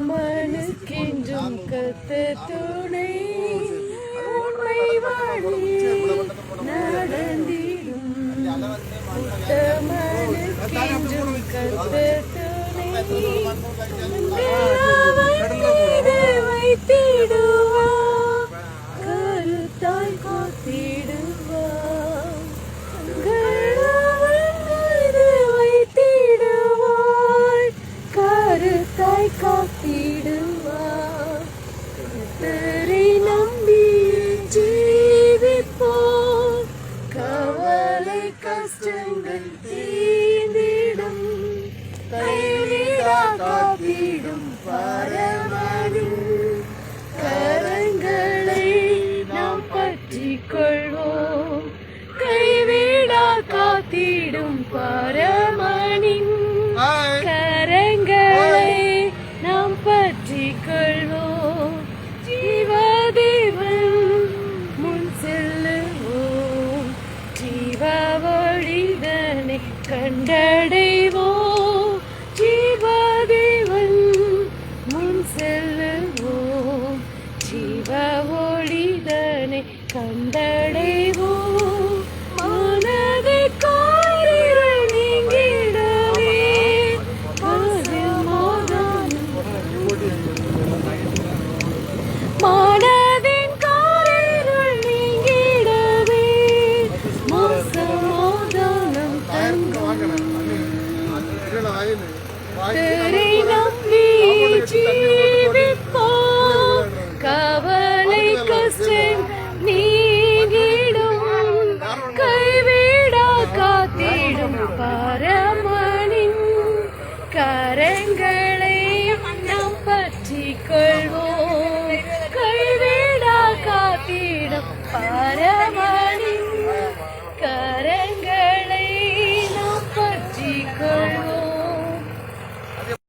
மனுக்கென்றும் கத்த துணை உண்மை வழி நடந்திடும் மனுக்கென்றும் கத்த துணை வைத்திடுவார் கருத்தாய் காத்திடுவார் வைத்திடுவார் கருத்தாய் காத்திடுவார் கர்த்தரை நம்பி ஜீவிப்போம் கவலை கஷ்டங்கள் தீர்ந்திடும் கைவிடா காத்திடும் பரமனின் கரங்களை நாம் பற்றிக் கொள்வோம் கைவிடா காத்திடும் பரமனின் கரங்களை நாம் பற்றிக் கொள்வோம் ஜீவதேவன் முன் செல்லுவோம் ஜீவ வழிதனை கண்டடைவோம் ஜீவதேவன் முன் செல்லுவோம் ஜீவ ஒளிதனை கண்டடைவோம் மனதை காரிருள் நீங்கிடவே மனதின் காரிருள் நீங்கிடவே சமாதானம் தங்கும் கர்த்தரை நம்பி ஜீவிப்போம் கவலை கஷ்டம் நீங்கிடும் கைவிடா காத்திடும் பரமனின் கரங்களை நாம் பற்றிக் கொள்வோம் கைவிடா காத்திடும் பரம